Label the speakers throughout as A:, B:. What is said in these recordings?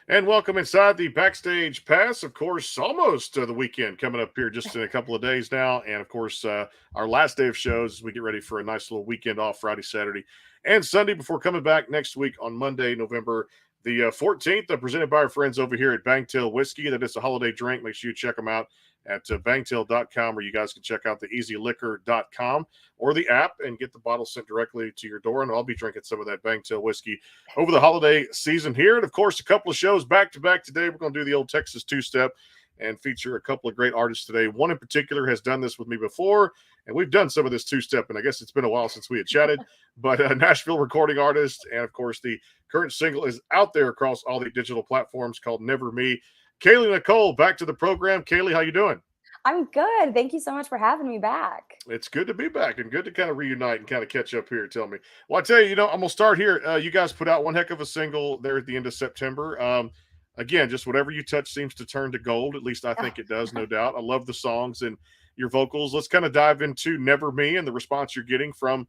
A: And welcome inside the Backstage Pass. Of course, almost the weekend coming up here just in a couple of days now. And of course, our last day of shows as we get ready for a nice little weekend off Friday, Saturday, and Sunday before coming back next week on Monday, November the 14th. Presented by our friends over here at Bangtail Whiskey. That is a holiday drink. Make sure you check them out at bangtail.com, or you guys can check out the easyliquor.com or the app and get the bottle sent directly to your door. And I'll be drinking some of that Bangtail whiskey over the holiday season here. And of course, a couple of shows back to back today. We're going to do the old Texas two-step and feature a couple of great artists today. One in particular has done this with me before, and we've done some of this two-step, and I guess it's been a while since we had chatted, but a Nashville recording artist. And of course, the current single is out there across all the digital platforms called Never Me. Kailey Nicole, back to the program. Kaylee, how you doing?
B: I'm good. Thank you so much for having me back.
A: It's good to be back and good to kind of reunite and kind of catch up here. Tell me. Well, I tell you, I'm going to start here. You guys put out one heck of a single there at the end of September. Again, just whatever you touch seems to turn to gold. At least I think it does, no doubt. I love the songs and your vocals. Let's kind of dive into Never Me and the response you're getting from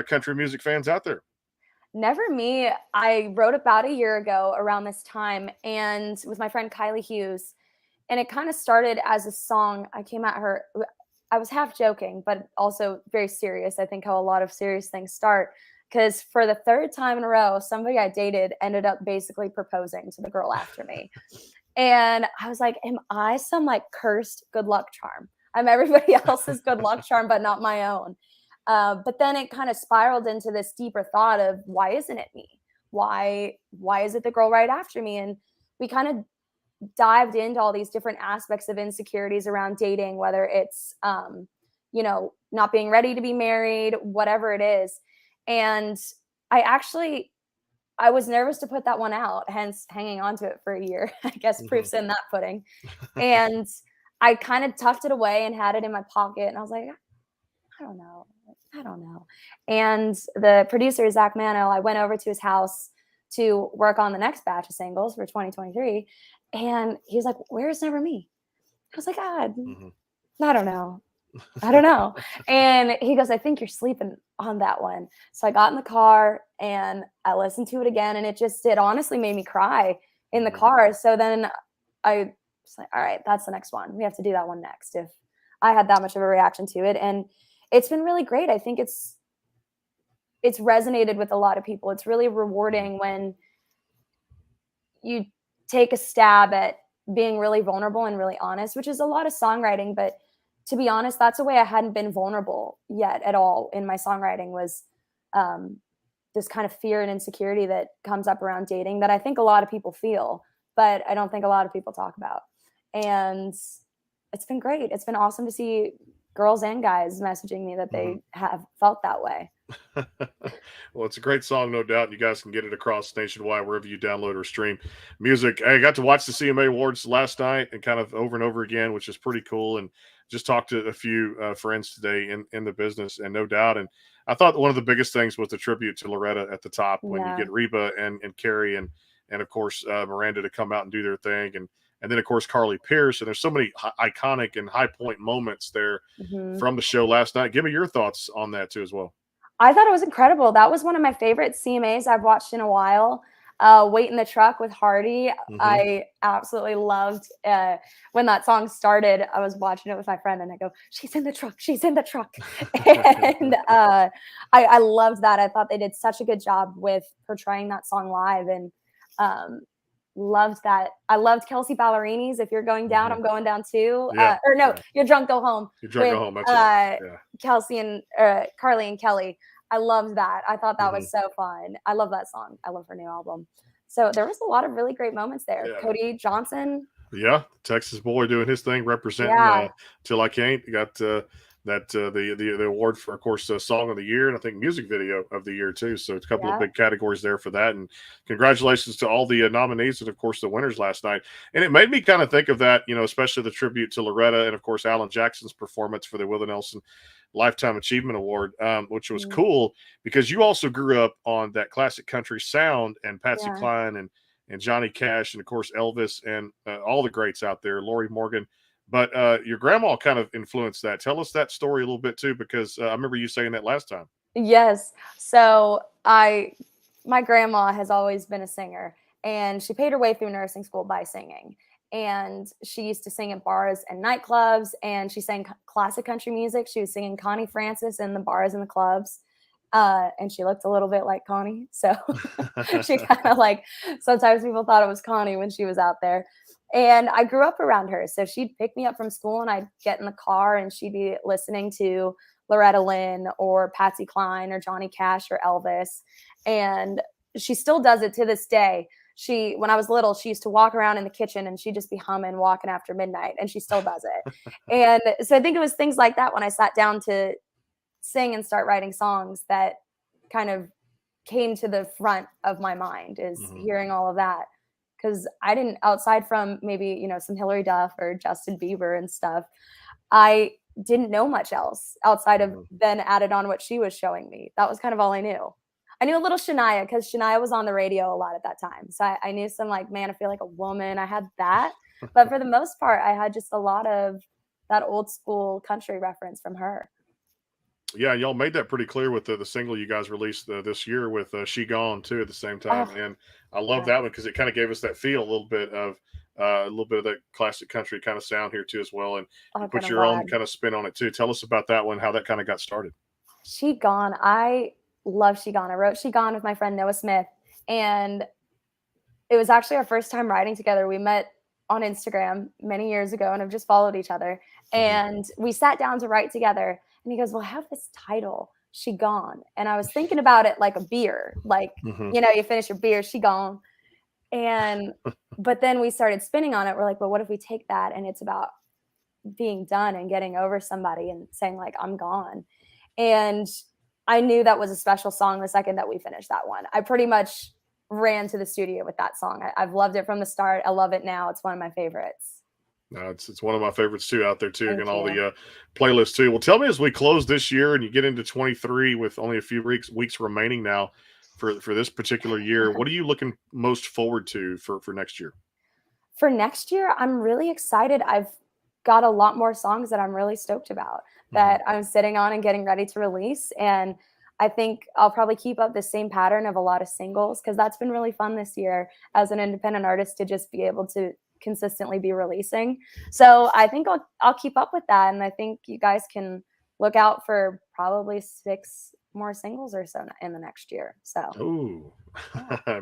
A: country music fans out there.
B: Never Me, I wrote about a year ago around this time, and with my friend Kylie Hughes. And it kind of started as a song. I came at her, I was half joking, but also very serious. I think how a lot of serious things start. Because for the third time in a row, somebody I dated ended up basically proposing to the girl after me. And I was like, am I some like cursed good luck charm? I'm everybody else's good luck charm, but not my own. But then it kind of spiraled into this deeper thought of, why isn't it me? Why is it the girl right after me? And we kind of dived into all these different aspects of insecurities around dating, whether it's, not being ready to be married, whatever it is. And I was nervous to put that one out, hence hanging on to it for a year. I guess proof's in that pudding. And I kind of tucked it away and had it in my pocket. And I was like, I don't know. And the producer, Zach Mano, I went over to his house to work on the next batch of singles for 2023. And he's like, where's Never Me? I was like, I don't know. And he goes, I think you're sleeping on that one. So I got in the car and I listened to it again. And it honestly made me cry in the car. So then I was like, all right, that's the next one. We have to do that one next if I had that much of a reaction to it. And it's been really great. I think it's resonated with a lot of people. It's really rewarding when you take a stab at being really vulnerable and really honest, which is a lot of songwriting. But to be honest, that's a way I hadn't been vulnerable yet at all in my songwriting, was this kind of fear and insecurity that comes up around dating that I think a lot of people feel, but I don't think a lot of people talk about. And it's been great. It's been awesome to see girls and guys messaging me that they have felt that way.
A: Well, it's a great song, no doubt. You guys can get it across nationwide wherever you download or stream music. I got to watch the CMA Awards last night and kind of over and over again, which is pretty cool. And just talked to a few friends today in the business, and no doubt. And I thought one of the biggest things was the tribute to Loretta at the top when you get Reba and Carrie and of course Miranda to come out and do their thing, and then of course Carly Pierce. And there's so many iconic and high point moments there from the show last night. Give me your thoughts on that too as well.
B: I thought it was incredible. That was one of my favorite CMAs I've watched in a while. Wait in the Truck with Hardy. I absolutely loved when that song started. I was watching it with my friend and I go, she's in the truck. And I loved that. I thought they did such a good job with portraying that song live, and loved that. I loved Kelsey Ballerini's If You're Going Down, I'm Going Down Too. You're Drunk, Go Home.
A: You're Drunk, Go Home. That's right. Yeah.
B: Kelsey and Carly and Kelly. I loved that. I thought that was so fun. I love that song. I love her new album. So there was a lot of really great moments there. Yeah. Cody Johnson.
A: Yeah, Texas boy doing his thing, representing Till I Can't. You got the award for, of course, Song of the Year, and I think Music Video of the Year too. So it's a couple of big categories there for that. And congratulations to all the nominees and, of course, the winners last night. And it made me kind of think of that, especially the tribute to Loretta and, of course, Alan Jackson's performance for the Willie Nelson Lifetime Achievement Award, which was cool because you also grew up on that classic country sound, and Patsy Cline and Johnny Cash and, of course, Elvis and all the greats out there, Lori Morgan. But your grandma kind of influenced that. Tell us that story a little bit too, because I remember you saying that last time.
B: Yes. So my grandma has always been a singer, and she paid her way through nursing school by singing. And she used to sing at bars and nightclubs, and she sang classic country music. She was singing Connie Francis in the bars and the clubs. And she looked a little bit like Connie. So she kind of like, sometimes people thought it was Connie when she was out there. And I grew up around her. So she'd pick me up from school and I'd get in the car and she'd be listening to Loretta Lynn or Patsy Cline or Johnny Cash or Elvis. And she still does it to this day. When I was little, she used to walk around in the kitchen and she'd just be humming Walking After Midnight, and she still does it. And so I think it was things like that when I sat down to sing and start writing songs that kind of came to the front of my mind, is hearing all of that. Because I didn't, outside from maybe, some Hillary Duff or Justin Bieber and stuff, I didn't know much else outside of then added on what she was showing me. That was kind of all I knew. I knew a little Shania because Shania was on the radio a lot at that time. So I knew some like, Man, I Feel Like a Woman. I had that. But for the most part, I had just a lot of that old school country reference from her.
A: Yeah, y'all made that pretty clear with the single you guys released this year with She Gone too at the same time. And I love that one because it kind of gave us that feel, a little bit of that classic country kind of sound here too as well. And you put your own kind of spin on it too. Tell us about that one, how that kind of got started.
B: She Gone. I love She Gone. I wrote She Gone with my friend Noah Smith, and it was actually our first time writing together. We met on Instagram many years ago and have just followed each other. And we sat down to write together. And he goes, well, I have this title, She Gone. And I was thinking about it like a beer, like, you finish your beer, she gone. And, but then we started spinning on it. We're like, well, what if we take that and it's about being done and getting over somebody and saying like, I'm gone. And I knew that was a special song the second that we finished that one. I pretty much ran to the studio with that song. I've loved it from the start. I love it now. It's one of my favorites.
A: It's one of my favorites too out there too. And all the playlists too. Well, tell me, as we close this year and you get into 23 with only a few weeks remaining now for this particular year, what are you looking most forward to for next year?
B: For next year, I'm really excited. I've got a lot more songs that I'm really stoked about that I'm sitting on and getting ready to release. And I think I'll probably keep up the same pattern of a lot of singles, because that's been really fun this year as an independent artist to just be able to consistently be releasing. So I think I'll keep up with that. And I think you guys can look out for probably 6 more singles or so in the next year. So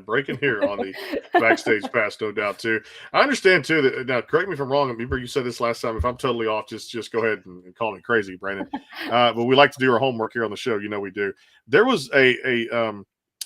A: breaking here on the Backstage Pass, no doubt too. I understand too that, now correct me if I'm wrong, remember you said this last time, if I'm totally off, just go ahead and call me crazy, Brandon. But we like to do our homework here on the show, we do. There was a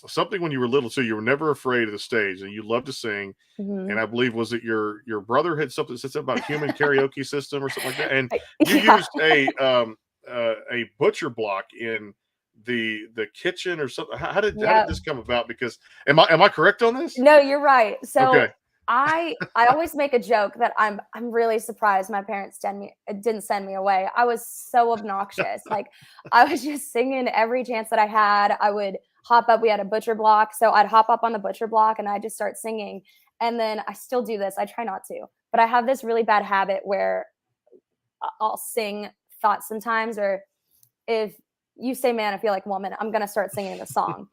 A: something when you were little too, you were never afraid of the stage and you loved to sing. And I believe, was it your brother had said something about human karaoke system or something like that, and you used a butcher block in the kitchen or something. How did this come about? Because am I correct on this?
B: No, you're right. So I always make a joke that I'm really surprised my parents didn't send me away. I was so obnoxious. Like, I was just singing every chance that I had. I would hop up. We had a butcher block, so I'd hop up on the butcher block and I'd just start singing. And then I still do this. I try not to, but I have this really bad habit where I'll sing thoughts sometimes, or if you say, Man, I Feel Like a Woman, I'm going to start singing the song.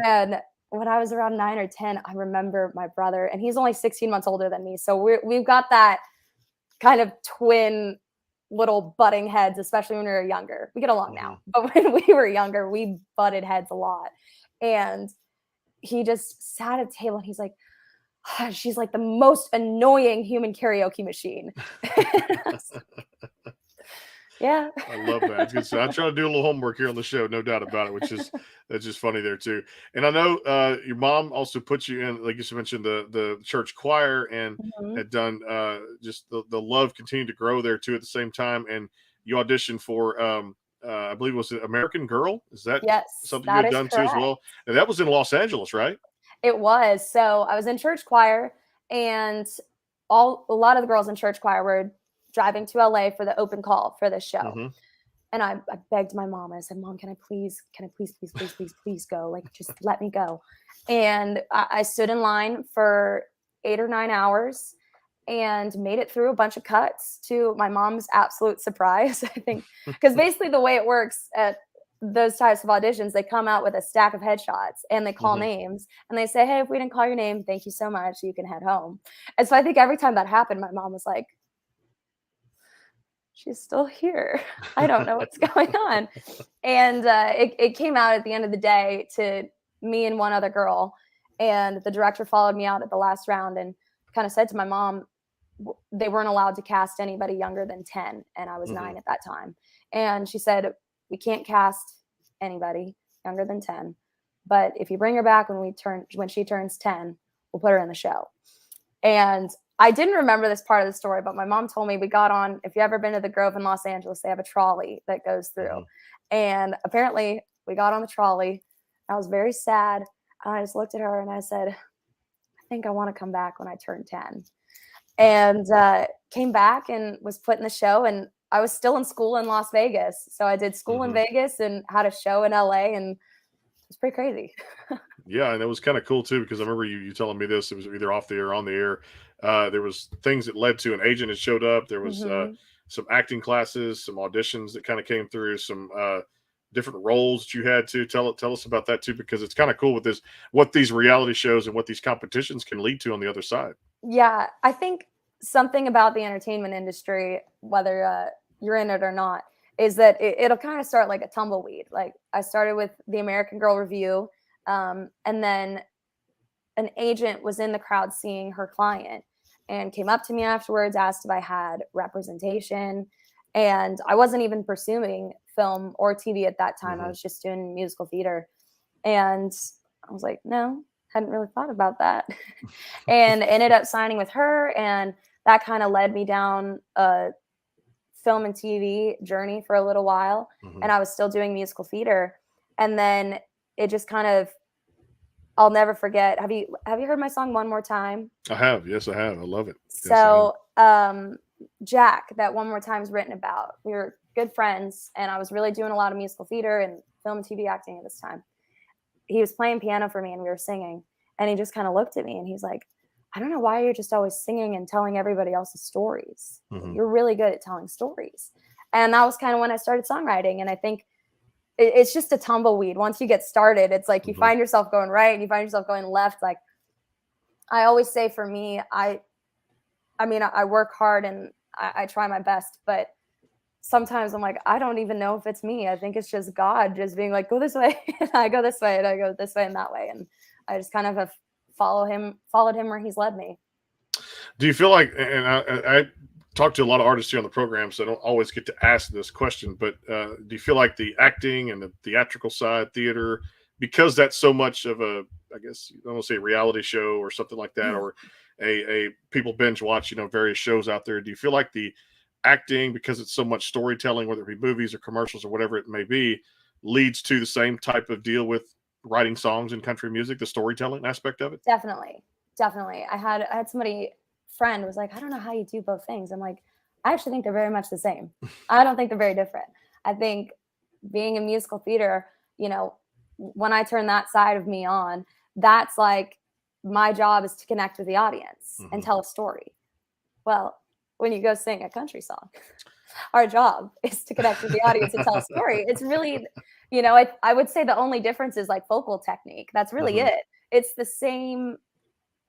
B: And when I was around 9 or 10, I remember my brother, and he's only 16 months older than me. So we've got that kind of twin little butting heads, especially when we were younger. We get along now, but when we were younger, we butted heads a lot. And he just sat at the table and he's like, she's like the most annoying human karaoke machine. Yeah.
A: I love that. It's good stuff. I try to do a little homework here on the show, no doubt about it, that's just funny there too. And I know your mom also put you in, like you mentioned, the church choir, and had done just the love continued to grow there too at the same time. And you auditioned for I believe, was it American Girl? Is that something you had done too as well? And that was in Los Angeles, right?
B: It was. So I was in church choir, and a lot of the girls in church choir were driving to LA for the open call for this show. And I begged my mom. I said, Mom, can I please go? Like, just let me go. And I stood in line for 8 or 9 hours and made it through a bunch of cuts, to my mom's absolute surprise, I think. Because basically the way it works at those types of auditions, they come out with a stack of headshots and they call names and they say, hey, if we didn't call your name, thank you so much. You can head home. And so I think every time that happened, my mom was like, she's still here. I don't know what's going on. And it came out at the end of the day to me and one other girl. And the director followed me out at the last round and kind of said to my mom, they weren't allowed to cast anybody younger than 10. And I was 9 at that time. And she said, we can't cast anybody younger than 10. But if you bring her back when she turns 10, we'll put her in the show. And I didn't remember this part of the story, but my mom told me we got on, if you've ever been to the Grove in Los Angeles, they have a trolley that goes through. And apparently we got on the trolley. I was very sad. And I just looked at her and I said, I think I want to come back when I turn 10. And came back and was put in the show. And I was still in school in Las Vegas. So I did school in Vegas and had a show in LA, and it was pretty crazy.
A: Yeah, and it was kind of cool too, because I remember you telling me this. It was either off the air or on the air. There was things that led to an agent that showed up. There was some acting classes, some auditions that kind of came through, some different roles that you had to tell us about that too, because it's kind of cool with this, what these reality shows and what these competitions can lead to on the other side.
B: Yeah, I think something about the entertainment industry, whether you're in it or not, is that it'll kind of start like a tumbleweed. Like I started with the American Girl Review, and then an agent was in the crowd seeing her client and came up to me afterwards, asked if I had representation. And I wasn't even pursuing film or TV at that time. I was just doing musical theater. And I was like, no, hadn't really thought about that. And ended up signing with her. And that kind of led me down a film and TV journey for a little while. And I was still doing musical theater. And then it just kind of, I'll never forget. Have you heard my song One More Time?
A: I have. Yes, I have. I love it.
B: So Jack, that One More Time is written about. We were good friends, and I was really doing a lot of musical theater and film and TV acting at this time. He was playing piano for me and we were singing, and he just kind of looked at me and he's like, I don't know why you're just always singing and telling everybody else's stories. You're really good at telling stories. And that was kind of when I started songwriting. And I think it's just a tumbleweed. Once you get started, it's like you find yourself going right and you find yourself going left. Like I always say, for me, I work hard and I try my best, but sometimes I'm like, I don't even know if it's me. I think it's just God just being like, go this way. And I go this way and I go this way and that way. And I just kind of have followed him where he's led me.
A: Do you feel like, and I talk to a lot of artists here on the program, so I don't always get to ask this question, but do you feel like the acting and the theatrical side, theater, because that's so much of a, I guess, I don't want to say a reality show or something like that, or a people binge watch, various shows out there. Do you feel like the acting, because it's so much storytelling, whether it be movies or commercials or whatever it may be, leads to the same type of deal with writing songs and country music, the storytelling aspect of it?
B: Definitely. I had somebody, friend was like, I don't know how you do both things. I'm like, I actually think they're very much the same. I don't think they're very different. I think being in musical theater, when I turn that side of me on, that's like my job is to connect with the audience and tell a story. Well, when you go sing a country song, our job is to connect with the audience and tell a story. It's really, I would say the only difference is like vocal technique. That's really it. It's the same.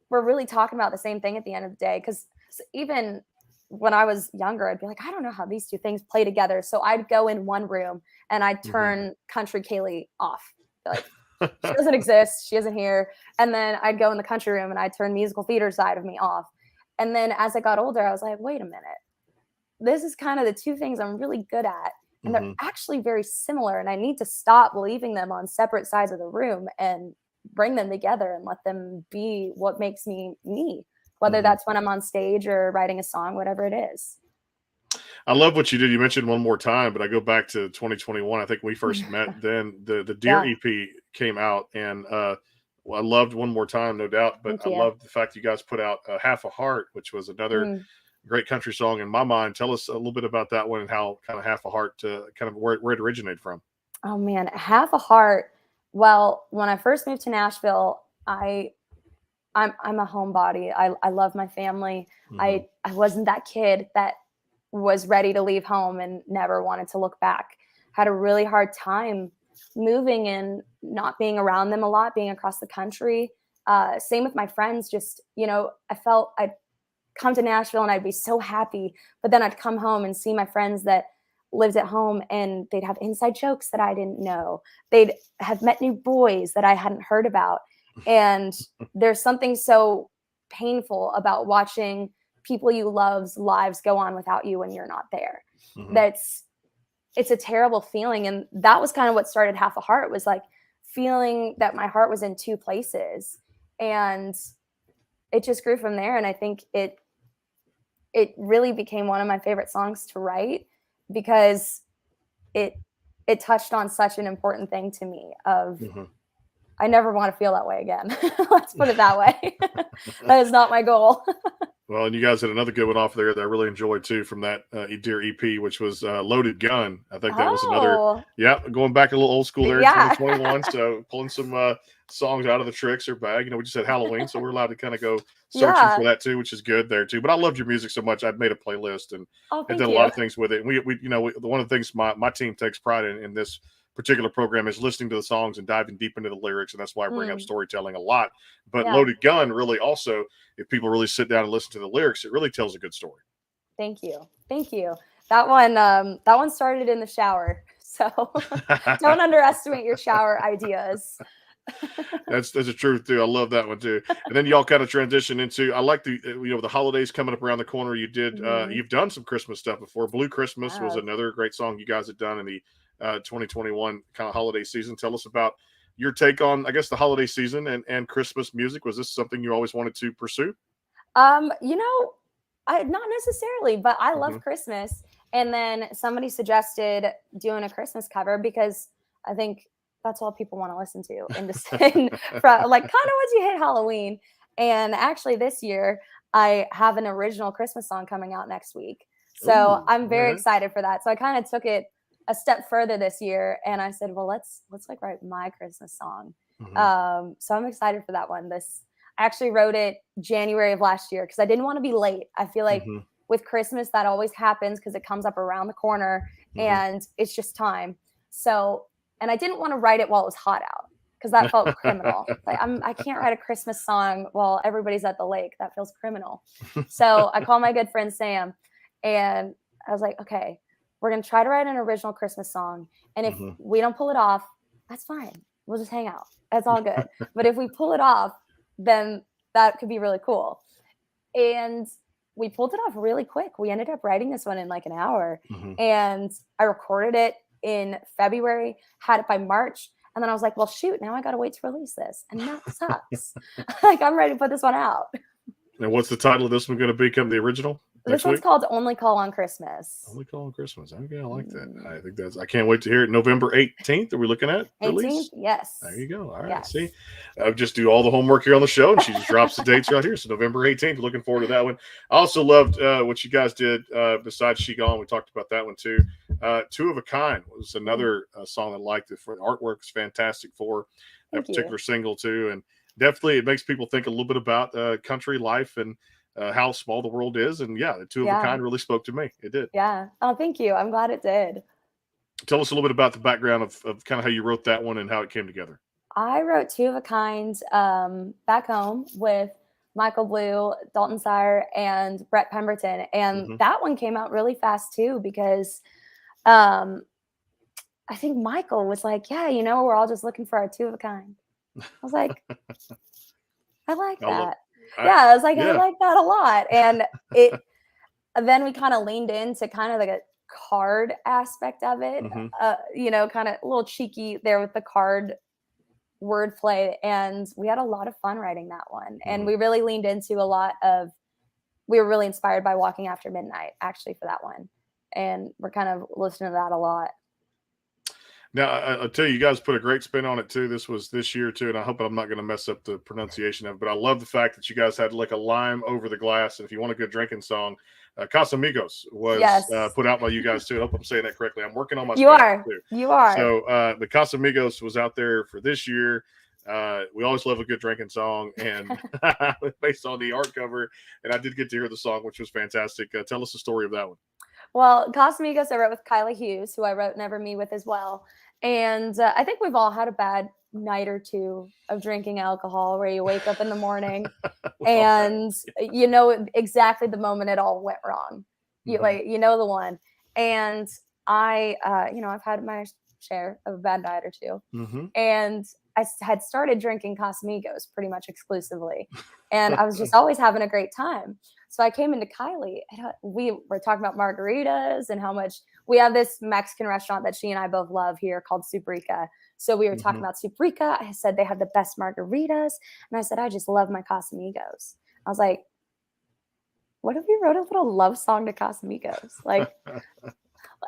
B: We're really talking about the same thing at the end of the day. Because even when I was younger, I'd be like, I don't know how these two things play together. So I'd go in one room and I'd turn country Kailey off. Like, she doesn't exist. She isn't here. And then I'd go in the country room and I'd turn musical theater side of me off. And then as I got older, I was like, wait a minute. This is kind of the two things I'm really good at. And they're actually very similar. And I need to stop leaving them on separate sides of the room and bring them together and let them be what makes me me, whether that's when I'm on stage or writing a song, whatever it is.
A: I love what you did. You mentioned One More Time, but I go back to 2021. I think we first met then. The Deer EP came out, and I loved One More Time, no doubt. But I loved the fact you guys put out Half a Heart, which was another great country song in my mind. Tell us a little bit about that one and how kind of Half a Heart, kind of where it originated from.
B: Oh man, Half a Heart. Well, when I first moved to Nashville, I'm a homebody. I love my family. I wasn't that kid that was ready to leave home and never wanted to look back. Had a really hard time moving and not being around them a lot, being across the country. Same with my friends. Just, I felt I'd come to Nashville and I'd be so happy, but then I'd come home and see my friends that lived at home and they'd have inside jokes that I didn't know. They'd have met new boys that I hadn't heard about. And there's something so painful about watching people you love's lives go on without you when you're not there.
A: Mhm.
B: It's a terrible feeling. And that was kind of what started Half a Heart, was like feeling that my heart was in two places. And it just grew from there. And I think it really became one of my favorite songs to write, because it touched on such an important thing to me of I never want to feel that way again. Let's put it that way. That is not my goal.
A: Well, and you guys had another good one off there that I really enjoyed too from that Dear EP, which was Loaded Gun. I think that was another, going back a little old school there in 2021. So pulling some songs out of the Trickster bag. We just had Halloween, so we're allowed to kind of go searching for that too, which is good there too. But I loved your music so much. I've made a playlist and I've done a lot of things with it. And we one of the things my team takes pride in this particular program is listening to the songs and diving deep into the lyrics, and that's why I bring up storytelling a lot. But Loaded Gun really also, if people really sit down and listen to the lyrics, it really tells a good story.
B: Thank you. That one started in the shower, so don't underestimate your shower ideas.
A: That's a truth too. I love that one too. And then y'all kind of transition into, I like the holidays coming up around the corner. You did you've done some Christmas stuff before. Blue Christmas was another great song you guys had done in the 2021 kind of holiday season. Tell us about your take on, I guess, the holiday season and Christmas music. Was this something you always wanted to pursue?
B: Not necessarily, but I love Christmas. And then somebody suggested doing a Christmas cover, because I think that's all people want to listen to, and just like kind of once you hit Halloween. And actually this year I have an original Christmas song coming out next week. So I'm very excited for that. So I kind of took it a step further this year, and I said, well, let's like write my Christmas song. So I'm excited for that one. I actually wrote it January of last year because I didn't want to be late. I feel like with Christmas that always happens because it comes up around the corner and it's just time. So, and I didn't want to write it while it was hot out, because that felt criminal. Like I can't write a Christmas song while everybody's at the lake. That feels criminal. So I called my good friend Sam, and I was like, okay, we're going to try to write an original Christmas song. And if we don't pull it off, that's fine. We'll just hang out. That's all good. But if we pull it off, then that could be really cool. And we pulled it off really quick. We ended up writing this one in like an hour. And I recorded it in February, had it by March. And then I was like, well, shoot, now I got to wait to release this. And that sucks. Like, I'm ready to put this one out.
A: And what's the title of this one going to become, the original?
B: This one's called Only Call on Christmas.
A: Only Call on Christmas. Okay, I like that. I can't wait to hear it. November 18th. Are we looking at release?
B: 18th? Yes.
A: There you go. All right. Yes. See, I just do all the homework here on the show, and she just drops the dates right here. So November 18th. Looking forward to that one. I also loved what you guys did besides She Gone. We talked about that one too. Two of a Kind was another song I liked. The artwork is fantastic for that particular single too, and definitely it makes people think a little bit about country life and how small the world is. And the Two of a Kind really spoke to me. It did.
B: Yeah. Oh, thank you. I'm glad it did.
A: Tell us a little bit about the background of kind of how you wrote that one and how it came together.
B: I wrote Two of a Kind back home with Michael Blue, Dalton Sire, and Brett Pemberton. And that one came out really fast too, because I think Michael was like, yeah, we're all just looking for our two of a kind. I was like, I like that. I was like, I like that a lot. And then we kind of leaned into kind of like a card aspect of it, kind of a little cheeky there with the card wordplay. And we had a lot of fun writing that one. And we really leaned into we were really inspired by Walking After Midnight, actually, for that one. And we're kind of listening to that a lot.
A: Now, I'll tell you, you guys put a great spin on it too. This was this year too, and I hope I'm not going to mess up the pronunciation of it, but I love the fact that you guys had like a lime over the glass. And if you want a good drinking song, Casamigos was put out by you guys too. I hope I'm saying that correctly. I'm working on my
B: You are.
A: So the Casamigos was out there for this year. We always love a good drinking song, and based on the art cover, and I did get to hear the song, which was fantastic. Tell us the story of that one.
B: Well, Casamigos I wrote with Kylie Hughes, who I wrote Never Me with as well. And I think we've all had a bad night or two of drinking alcohol where you wake up in the morning and you know exactly the moment it all went wrong. You know the one. And I've had my share of a bad night or two. And I had started drinking Casamigos pretty much exclusively. And I was just always having a great time. So I came into Kailey and we were talking about margaritas and how much we have this Mexican restaurant that she and I both love here called Suprica. So we were talking about Suprica. I said they have the best margaritas. And I said, I just love my Casamigos. I was like, what if we wrote a little love song to Casamigos? Like,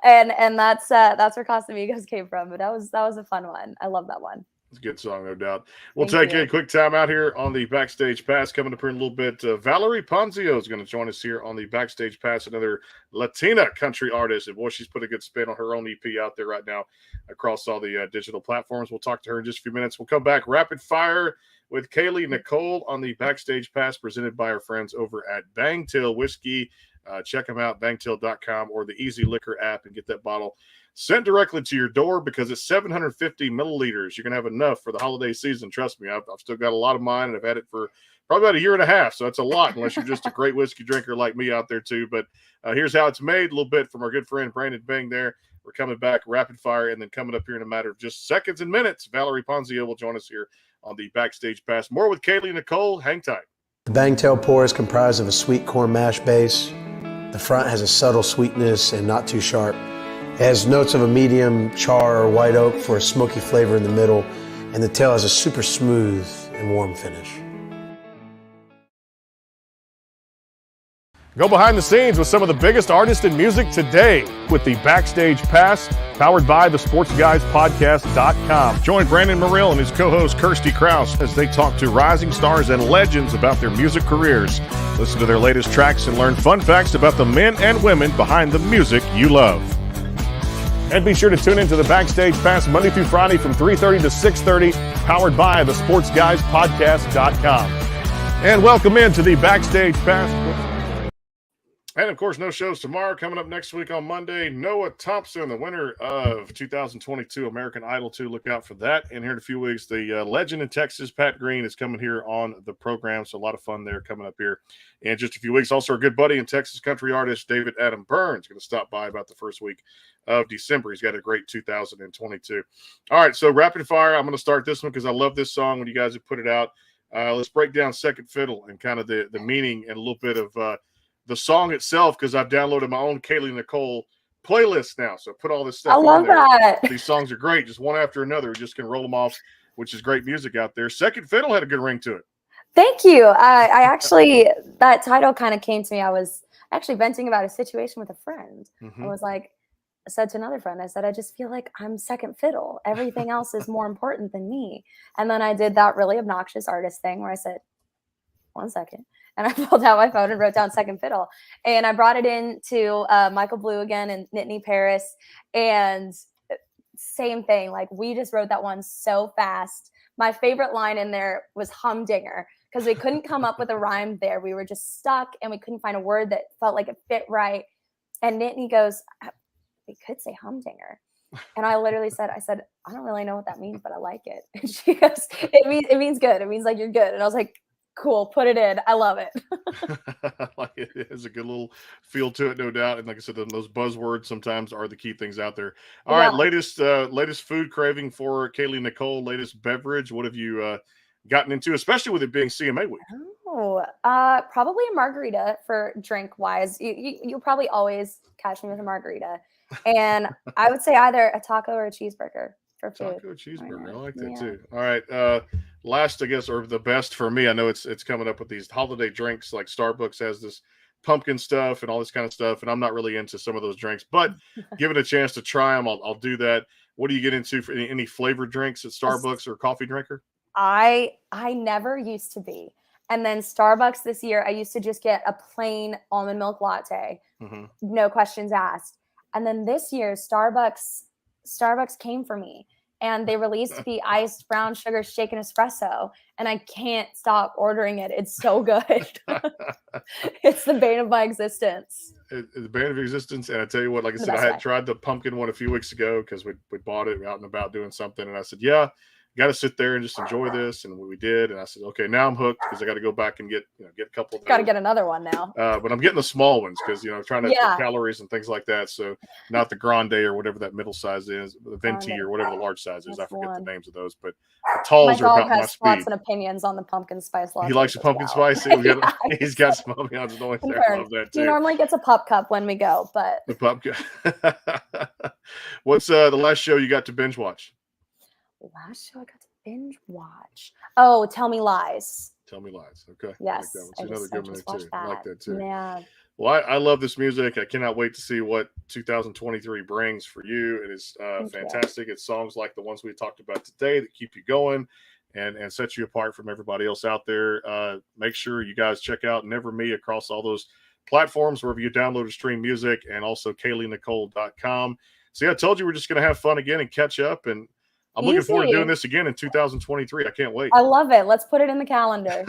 B: and that's where Casamigos came from. But that was a fun one. I love that one.
A: It's a good song, no doubt. We'll take a quick time out here on the Backstage Pass. Coming up here in a little bit, Valerie Ponzio is going to join us here on the Backstage Pass, another Latina country artist. And boy, she's put a good spin on her own EP out there right now across all the digital platforms. We'll talk to her in just a few minutes. We'll come back rapid fire with Kailey Nicole on the Backstage Pass, presented by our friends over at Bangtail Whiskey. Check them out, bangtail.com or the Easy Liquor app, and get that bottle sent directly to your door because it's 750 milliliters. You're going to have enough for the holiday season. Trust me, I've still got a lot of mine, and I've had it for probably about a year and a half. So that's a lot, unless you're just a great whiskey drinker like me out there too. But here's how it's made. A little bit from our good friend Brandon Bing there. We're coming back rapid fire, and then coming up here in a matter of just seconds and minutes, Valerie Ponzio will join us here on the Backstage Pass. More with Kailey Nicole. Hang tight.
C: The Bangtail pour is comprised of a sweet corn mash base. The front has a subtle sweetness and not too sharp. It has notes of a medium char or white oak for a smoky flavor in the middle, and the tail has a super smooth and warm finish.
A: Go behind the scenes with some of the biggest artists in music today with the Backstage Pass, powered by the SportsGuysPodcast.com. Join Brandon Morrill and his co-host Kirsty Krause as they talk to rising stars and legends about their music careers. Listen to their latest tracks and learn fun facts about the men and women behind the music you love. And be sure to tune into the Backstage Pass Monday through Friday from 3:30 to 6:30, powered by the SportsGuysPodcast.com. And welcome into the Backstage Pass. And, of course, no shows tomorrow. Coming up next week on Monday, Noah Thompson, the winner of 2022 American Idol 2. Look out for that. And here in a few weeks, the legend in Texas, Pat Green, is coming here on the program. So a lot of fun there coming up here in just a few weeks. Also, our good buddy and Texas country artist, David Adam Burns, going to stop by about the first week of December. He's got a great 2022. All right, so rapid fire. I'm going to start this one because I love this song when you guys have put it out. Let's break down Second Fiddle and kind of the meaning and a little bit of the song itself, because I've downloaded my own Kailey Nicole playlist now. So put all this stuff on there.
B: That.
A: These songs are great, just one after another. We just can roll them off, which is great music out there. Second Fiddle had a good ring to it.
B: Thank you. I actually, that title kind of came to me. I was actually venting about a situation with a friend. I was like, I said to another friend, I said, I just feel like I'm second fiddle. Everything else is more important than me. And then I did that really obnoxious artist thing where I said, 1 second. And I pulled out my phone and wrote down Second Fiddle. And I brought it in to Michael Blue again and Nittany Paris. And same thing. Like, we just wrote that one so fast. My favorite line in there was humdinger, because we couldn't come up with a rhyme there. We were just stuck and we couldn't find a word that felt like it fit right. And Nittany goes, we could say humdinger. And I literally said, I don't really know what that means, but I like it. And she goes, it means good. It means like you're good. And I was like, cool, put it in. I love it.
A: Like, it has a good little feel to it, no doubt. And like I said, those buzzwords sometimes are the key things out there. All right, latest food craving for Kailey Nicole, latest beverage. What have you gotten into, especially with it being CMA week?
B: Oh, probably a margarita for drink wise. You'll probably always catch me with a margarita. And I would say either a taco or a cheeseburger for food.
A: Taco cheeseburger. I like that too. All right. Last, I guess, or the best for me, I know it's coming up with these holiday drinks, like Starbucks has this pumpkin stuff and all this kind of stuff, and I'm not really into some of those drinks, but give it a chance to try them. I'll do that. What do you get into for any flavored drinks at Starbucks or coffee drinker?
B: I never used to be. And then Starbucks this year, I used to just get a plain almond milk latte, no questions asked. And then this year, Starbucks came for me. And they released the iced brown sugar shaken espresso, and I can't stop ordering it. It's so good. It's the bane of my existence.
A: the Band of Existence. And I tell you what, like I
B: The
A: said, I
B: best
A: had
B: way.
A: tried the pumpkin one a few weeks ago because we bought it out and about doing something. And I said, yeah, got to sit there and just enjoy this. And we did. And I said, okay, now I'm hooked because I got to go back and get a couple of
B: Got to
A: those.
B: get another one now.
A: But I'm getting the small ones because, trying to
B: Yeah.
A: calories and things like that. So not the grande or whatever that middle size is, the venti
B: Grande.
A: or whatever the large size is.
B: That's
A: I forget
B: one.
A: the names of those, but the talls
B: My
A: are
B: dog
A: about my
B: has thoughts
A: speed.
B: and opinions on the pumpkin spice latte.
A: He likes the pumpkin spice.
B: Yeah,
A: He's got some ambiance noise there. I love that
B: he
A: too.
B: normally gets a pup cup when we go, but
A: The pumpkin. What's the last show you got to binge watch?
B: last show I got to binge watch. Oh, Tell Me Lies.
A: Tell Me Lies. Okay.
B: Yes,
A: I like that one. It's another good one too. I like that too.
B: Yeah.
A: Well, I love this music. I cannot wait to see what 2023 brings for you. It is fantastic. It's songs like the ones we talked about today that keep you going and set you apart from everybody else out there. Make sure you guys check out Never Me across all those platforms, wherever you download or stream music, and also KaileyNicole.com. See, I told you we're just going to have fun again and catch up, and I'm looking forward to doing this again in 2023. I can't wait.
B: I love it. Let's put it in the calendar.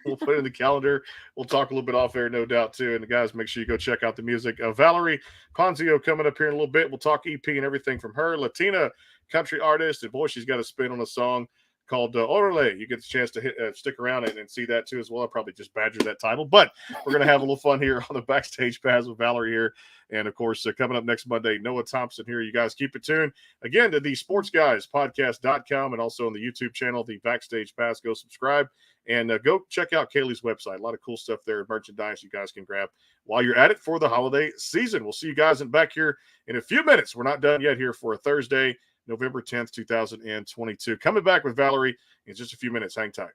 A: We'll put it in the calendar. We'll talk a little bit off air, no doubt, too. And the guys, make sure you go check out the music. Valerie Ponzio coming up here in a little bit. We'll talk EP and everything from her. Latina country artist, and boy, she's got a spin on a song called Orale. You get the chance to stick around and see that too as well. I'll probably just badger that title, but we're going to have a little fun here on the Backstage Pass with Valerie here. And of course, coming up next Monday, Noah Thompson here. You guys keep it tuned again to the sportsguyspodcast.com and also on the YouTube channel, the Backstage Pass. Go subscribe and go check out Kailey's website. A lot of cool stuff there, merchandise you guys can grab while you're at it for the holiday season. We'll see you guys back here in a few minutes. We're not done yet here for a Thursday, November 10th, 2022. Coming back with Valerie in just a few minutes. Hang tight.